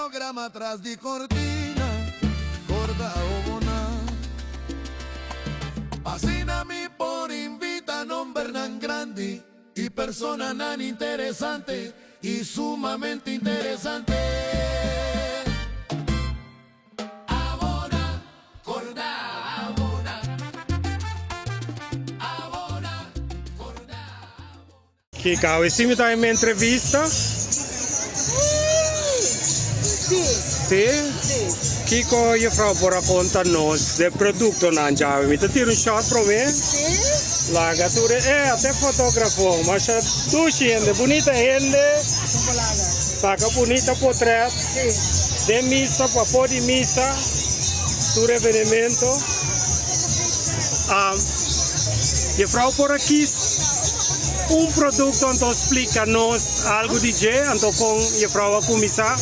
programa atrás de cortina, corda o bona. Fascina-me por invita nombre tan grande y persona tan interesante y sumamente interesante. Abona, corda, abona. Abona, corda. Kika, we zien het in mijn entrevista. Sì, Sì? sì. Kiko, juffrouw, voor racconta-nos de producto na Java. Mi te tiro un shot pro me? Sì? La gatura, até fotografo. Mas tu gente, bonita gente. Saca bonita portrait. Sì. De missa, para fora de missa. Tu revenimento. Juffrouw, por aqui. Produto, então explica-nos algo de je, então com juffrouw a começar.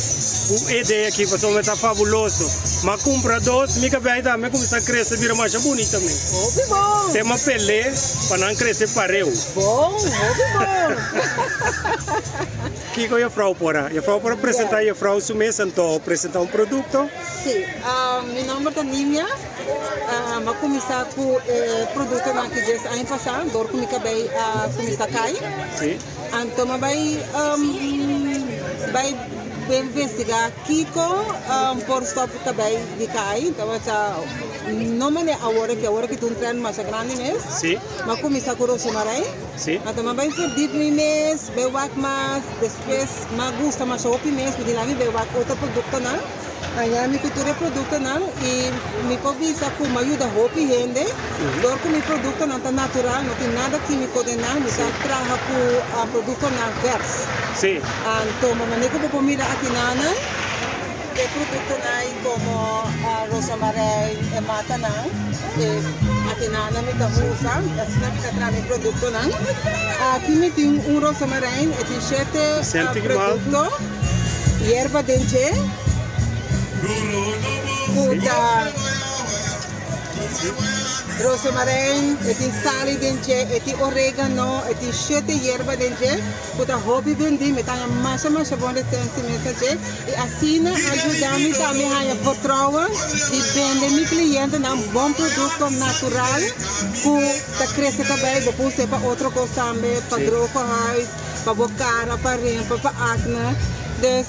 A ideia aqui, pessoal, está fabuloso. Mas compra dois, mica bem também começa a crescer, vira mais bonita também. Houve bom. Tem uma pele para não crescer pareu. Bom, houve bom. Que é a frau para? A frau para apresentar a frau sumessa, então apresentar produto? Sim, meu nome é Nímia. Mas começar com o produto que já ano passado, dor que mica bem começar a cair. Sim. Então vai investigar Kiko por stop também de cair. Então não é agora que tu treino mais grande mesmo. Sim. Mas começar com o rosemary. Sim. Mas também vai pedir mês, bewak mais, depois mas gusta mais o mês, porque lá me bewak outro produto não. Aí me cultura produto não e me convisa com uma ajuda hopi gente. Dor com meu produto não tá natural, não tem nada químico de nada, me traga com a produto na verse. Sim. Então, mamãe que vou mirar aqui nana, o produto não como a rosemary e mata não. Aqui nana me dá usa, assim me dá trazer produto não. Aqui me tem rosemary, e tem sete produto, erva dente, puta, rosemary, e tem sal dente, e tem orégano, e tem sete erva dente, puta hobby vendi, me tá mais bom de sentir e assim ajuda-me também a vertrouwen e vender meu cliente um bom produto natural que tá crescendo também, depois para outra coisa também, para droga, para bocara, para rimpa, para acne. Dus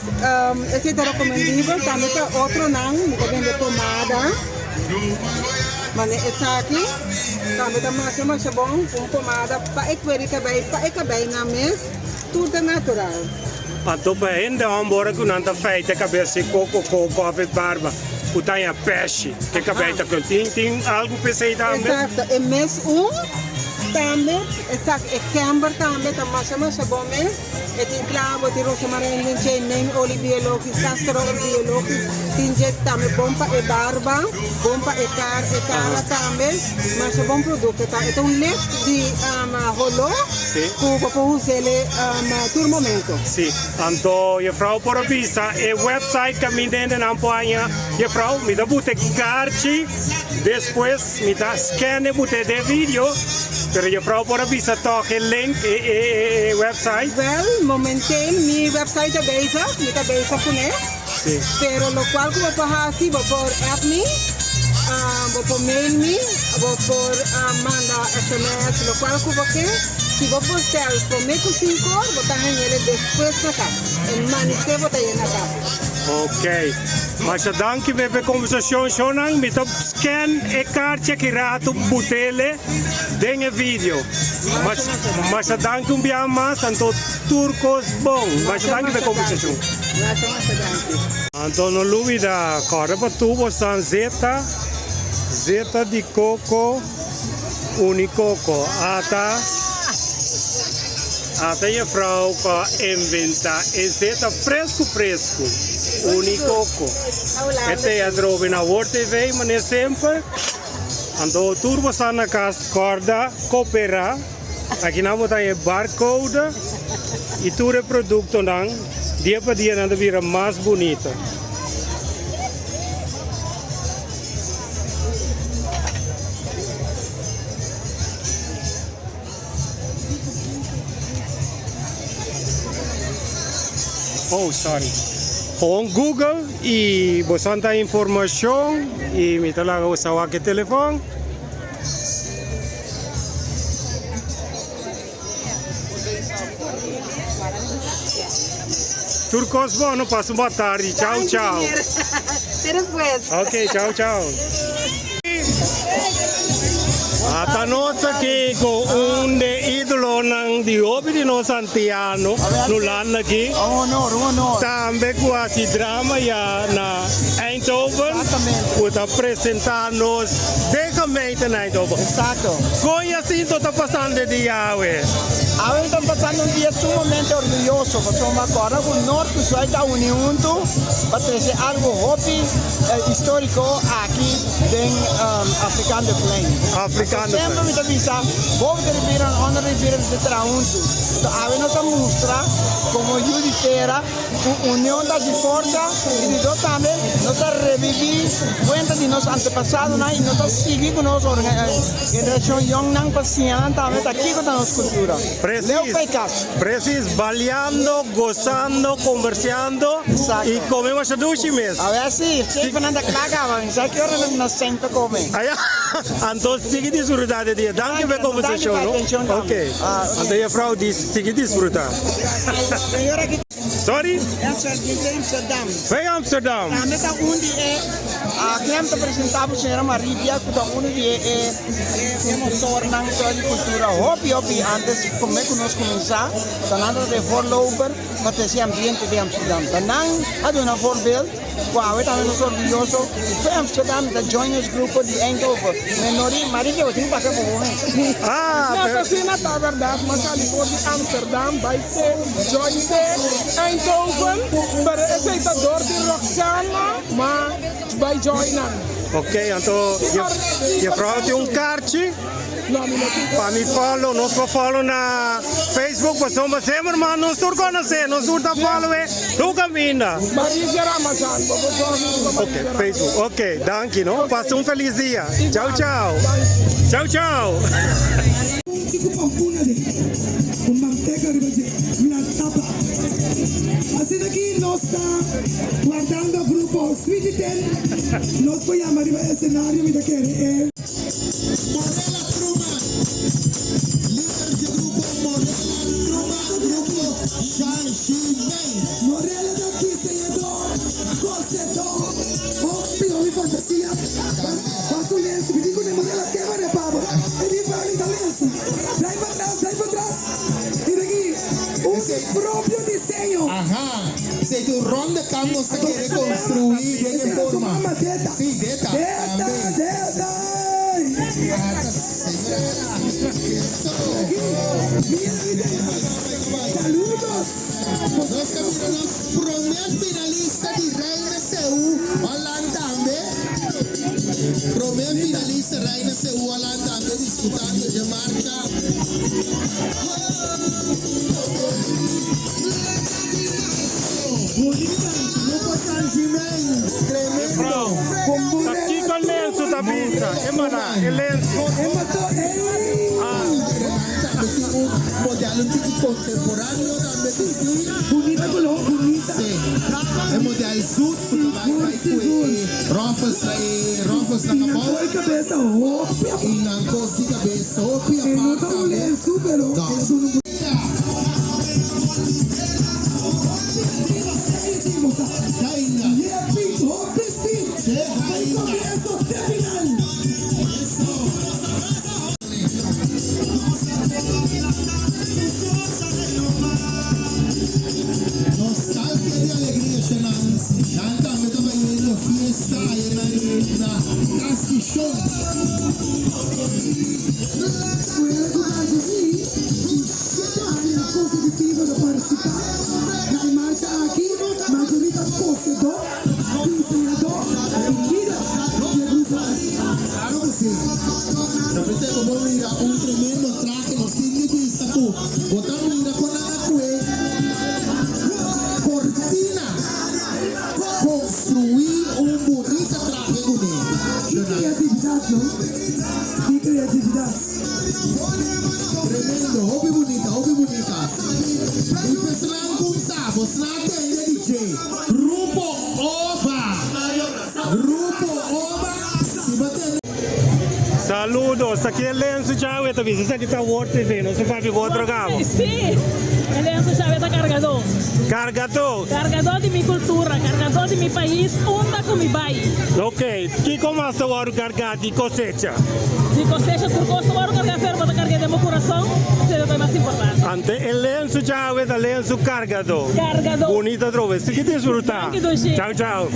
esse é recomendível também para outro não, me vende pomada. Mas essa aqui também tá mais bom, com pomada para equilibrar na mesa, tudo é natural. Então, para ainda embora que não está feita, cabeça coco, coffee, barba, o tamanho peixe, que cabeça tem algo para ser também. Exato, e mês também, exato, e camber também tá mais bom mês. E tem clavo, tem rosemary, tem nem óleo biológico, castor óleo biológico, tem também bom para barba, bom para cara também, mas é bom produto, tá? Então left de rolo, que para usar ele todo momento. Sim, então a frau por avisa, o website que me dentro na panha, a frau me dá bute carte, depois me dá scan bute de vídeo, pero a frau por avisa toque link e website. Well, momenteel mi website é bezig, mi tá bezig com ele. Sim. Pero lo cual como para assim, vou por app me, vou por mail me, vou por manda SMS, lo cual como que se vou postar por meio 5 horas, vou estar ele depois na casa. E manice vou estar na casa. Ok, mas dank me per conversação sonang me top scan e carte que rato butele dengue vídeo. Mas dank bia mas anto turcos bom, mas dank me conversação. Antonio Louis da corda para tubo san zeta de coco unicoco ata a frau que inventa e zeta fresco unicoco. Este é drobe na World TV, mas é sempre ando turbo san na casa corda coopera. Aqui na botar é barcode e tudo é produto não dia para dia anda vira mais bonita. Oh, sorry. Gewoon Google y bastante información y me talaga usar el teléfono. Turcos, bueno, paso boa tarde. Chao, chao. Até depois. Ok, chao, chao. Ata nós aqui com ídolo ng Diobi de nós Santiano, no lado aqui. Honor. Também com a drama na Eindhoven, para apresentar-nos decamente na Eindhoven. Exato. Conhece o que está passando de Yahweh? Ahora estamos pasando un día sumamente orgulloso, porque somos ahora con Norte Sul está unido para traer algo hobby histórico aquí en Africano Plain. Sempre me avisa, vos que viviran, onde viviran de traunto. Então, ahora nos mostra como juditera, unión de fuerza y de todo también nos revivir cuenta de nuestros antepasados y nos seguir con nuestra generación young nang pasiyan también aquí con nuestra cultura. Preciso, baleando, gozando, conversando y comemos sushi mesmo. A ver si, Stefan anda claga, já que hora nós sempre come. Então, siga desfrutando de dank pela conversação, não? Ok. Então, a vrouw siga desfrutando. Sorry? Amsterdam. Vai Amsterdam. Kami ka undi aqui am apresentado a senhora Maria que tá undi motor nang de cultura hobby antes como conosco começar tanando de voorloper wat is ambiente de Amsterdam. Tanang ado na voorbeeld Wow, também nos orgulhoso. Foi Amsterdam da Joiners Grupo de Eindhoven. Menori, Maria, eu tenho para cá Na cocina tá verdade, mas ali por de Amsterdam vai ter Joiners Eindhoven, para aceitador de Roxana, mas vai joinar. Ok, então je vrouw tem kaartje. Para me follow, nós vamos follow na Facebook, mas somos sempre, mas nós não conhecemos, nós não follow, tu caminha. Maria Ramazan, ok, Facebook, ok, danke, no? Passa feliz dia. Tchau, tchau. Tchau, tchau. Assim daqui nós estamos guardando o grupo Sweet Ten. Nós vamos chamar o cenário e daqui é Morela Truma, líder de grupo Morela Truma, grupo Shine. Morela daqui, senhor, gostador, óbvio e fantasia. Faço o lenço, me digo, Morela quebra de pavo. Ele vai ali da lenço. Daí para trás. E daqui, o próprio desenho. Ajá, se tu ronda campo se quiere construir de forma. Sí, deta. Saludos. Nós caminhamos primeiro finalista de Reina Seu, Holanda também. Primeiro finalista Reina Seu, Holanda também, disputando de marcha. Bonita, grupo San Jiménez, tremendo. Aqui com o lenço da pista, emana, o lenço. Modelo contemporâneo também. Bonita color, bonita. É modelo suit, ruffles na cabeça. Foi cabeça roupa. E na costa de cabeça, roupa e a Não tá o lenço, pero es un nostalgia de alegria, Xenans. Nanta, me tava indo fiesta, na Castichon. positivo de participar. La marcha aquí, mayorita poseedor, diseñador, vida de grupo. Claro que sí. Ahorita como mira un tremendo traje, nos tiene que sacar. Botamos mira con la cue. Cortina. Construir un bonito traje bonito. Qué creatividad, ¿no? Qué creatividad. Tremendo, hobby bonita. E personal com sabe, você não atende DJ. Grupo Saludos, aqui é Lenço Chaveta, você sabe que tá World TV, não se faz outro gabo. Sim, ele é um chaveta cargador. Cargador. Cargador de minha cultura, cargador de meu país, onde com meu pai. Ok, que começa a hora carregar de cosecha? De cosecha, por costa, hora carregar ferro para carregar de meu coração, seria o mais importante. Ante é Lenço Chaveta, Lenço Cargador. Cargador. Bonita trova, se que desfrutar. Tchau, tchau.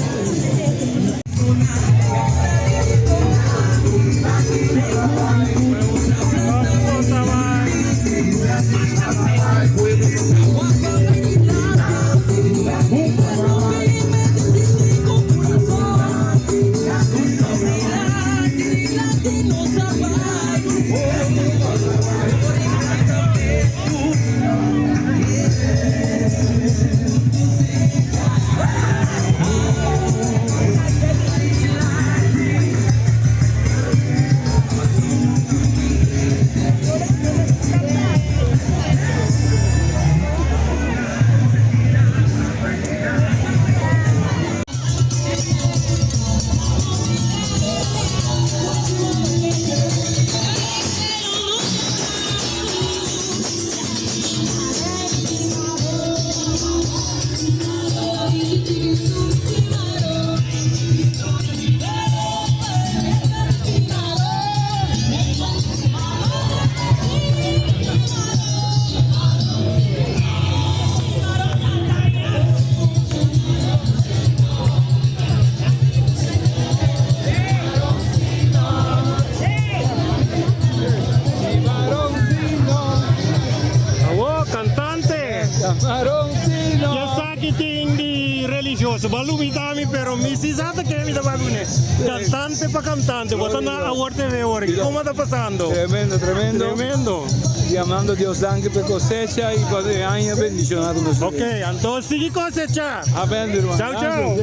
Balubitami pero misisata que mi tabagune. Cantante pa cantante, botando a World TV ahora. ¿Cómo está pasando? Tremendo, tremendo. Tremendo. Llamando a Dios anche per cosecha y padre año bendicionado nosotros. Ok, entonces sigue cosecha. Amen, hermano. Chao, chao.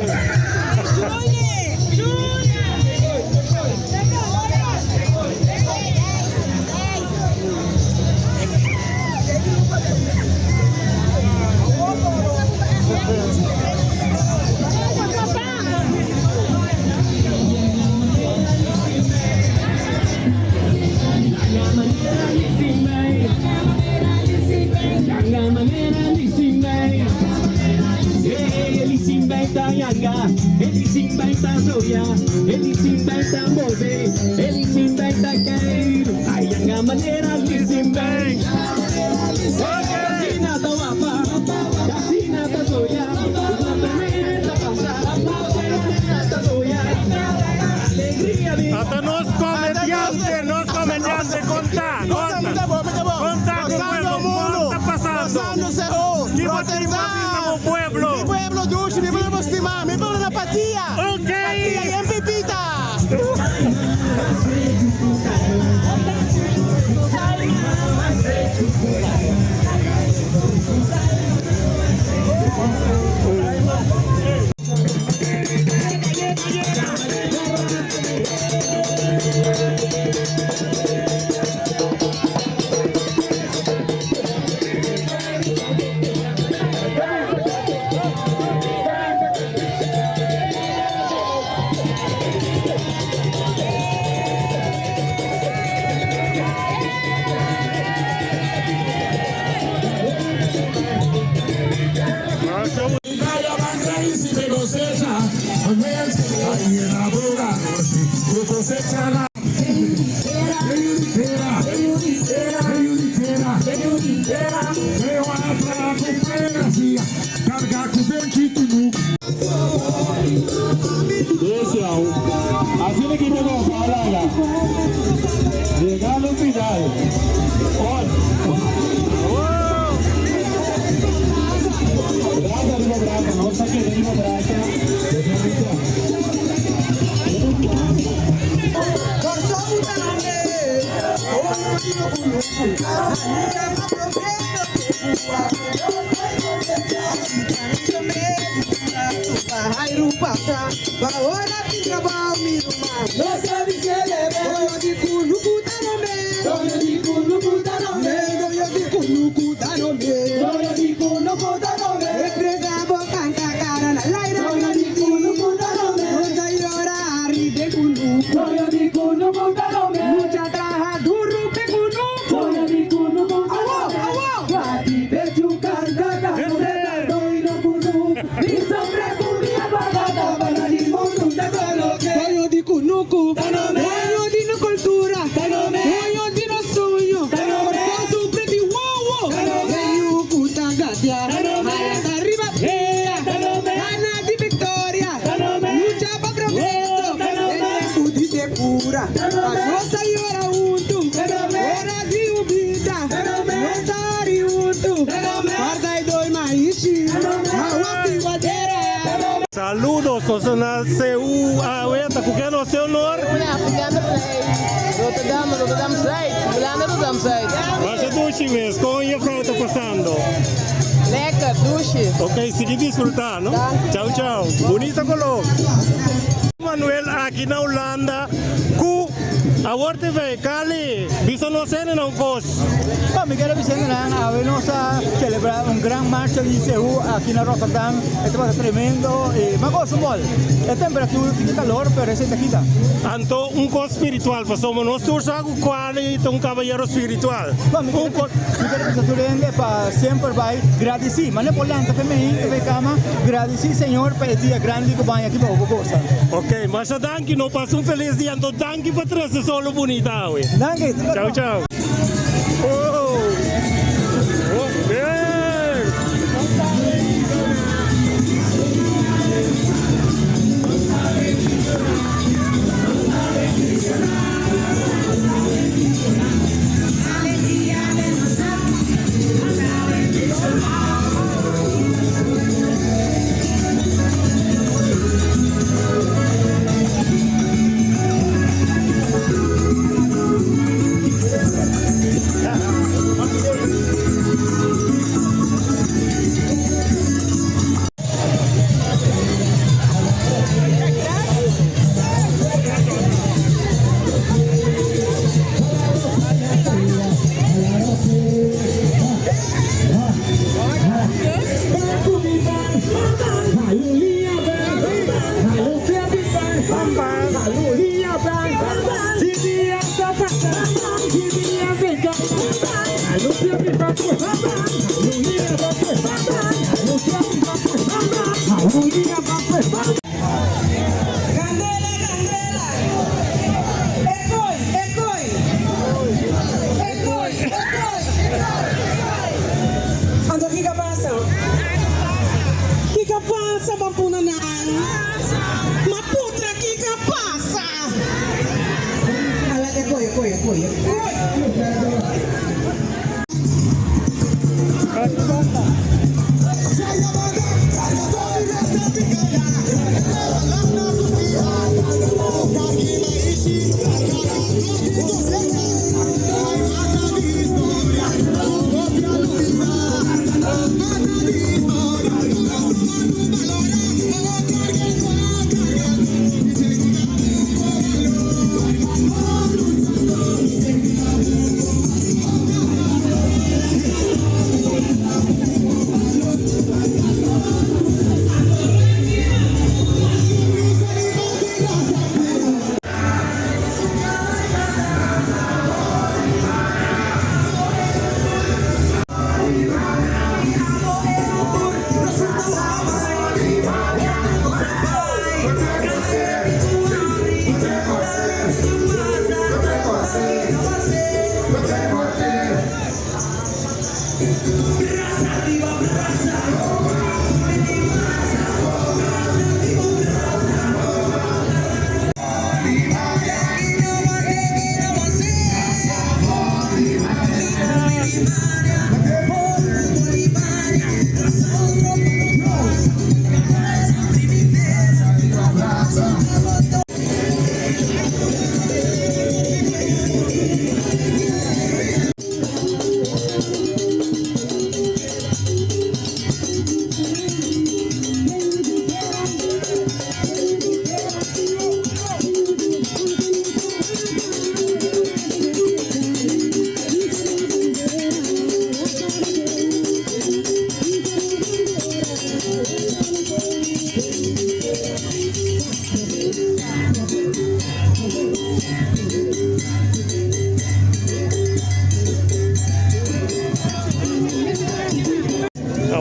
Ele se inventa yanga, ele se inventa zoia, ele se inventa mover, ele se inventa cair. A yanga maneira ele se inventa. Casina da wapa, casina da zoia, planeta passar, planeta zoia. Alegria de. Hasta nos comediantes, conta con mundo, está pasando. Mi pueblo dulce, mi pueblo estimado, mi pueblo la patía. Ok. Patía y en pipita. Así le quiero hablar. Regalo final. Gracias, no saque de mismo gracias. Agora que trabalho me rumar. Não sabe que ele é bem. Eu digo no cuda no meio. Eu digo no cuda no meio. Eu digo no cuda no meio. Eu digo no cuda no meio. Represa boca cara na laira. Eu digo no cuda no meio. Eu sei orar e de cunuco. Eu digo no cuda no meio. Arriba, Ana di Victoria, lucha para progreso, dice pura, cosa llora untu, ora di ubita, notari untu, guarda i doi maishi, hawasi wadera. Saludos, Osana CU Aweta, ¿qué no se honor? Rotterdam Zuid, Rotterdam Zuid. Mas é duche mesmo, como a vrouw está passando? Lekker, douche. Ok, sigue disfrutando. Tchau, tchau. Bonita color. Manuel aqui na Holanda, ku award TV, Cali, bisa no cena não cos. Me quero dizer que vamos a celebrar gran marcha de CU aquí en Rotterdam. Esto va a ser tremendo. Me gosto muito. La temperatura tiene calor, pero es quita. Anto cos espiritual, pasamos nós todos algo Cali, caballero espiritual. Me quero dizer para sempre vai agradecer. Mas não é por lanta feminina, que cama, agradecer Senhor para el dia grande que vai aqui para o Gogosa. Ok, mas danke, não passa feliz dia, então danke para trazer solo bonita, ué. Danke. Tchau, tchau. Oh,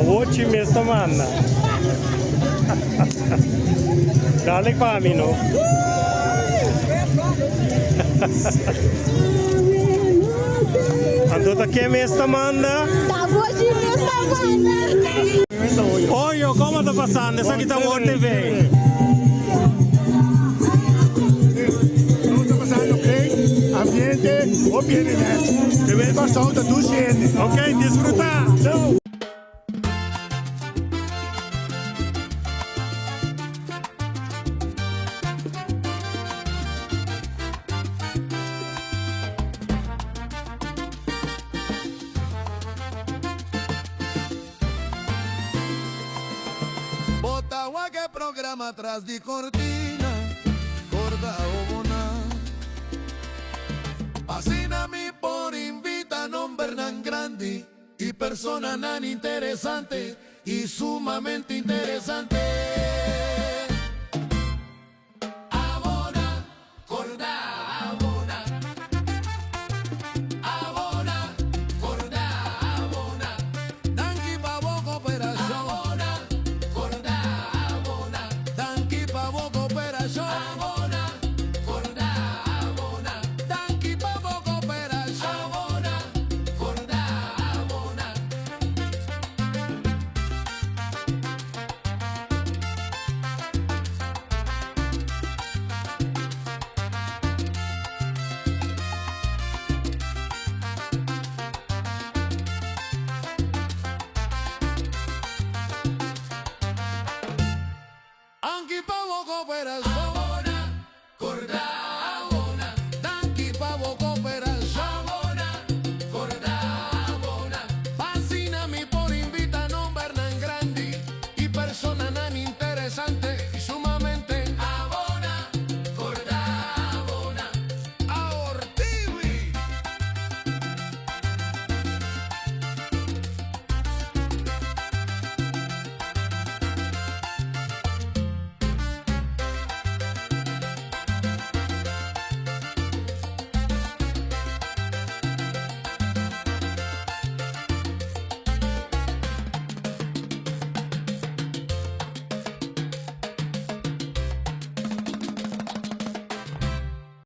Očime esta manna. Dale camino. Ando ta que me esta manda? Tá, vou de Oye, ¿cómo está pasando? Esa aquí está World TV. ¿Cómo está pasando, ok? Ambiente, opinión. Te ves bastante, tú sientes. Ok, disfruta. Chao. Botagua que programa atrás de cortina, corda o bona. Asina mi por invita nombre nan grande y persona nan interesante y sumamente interesante.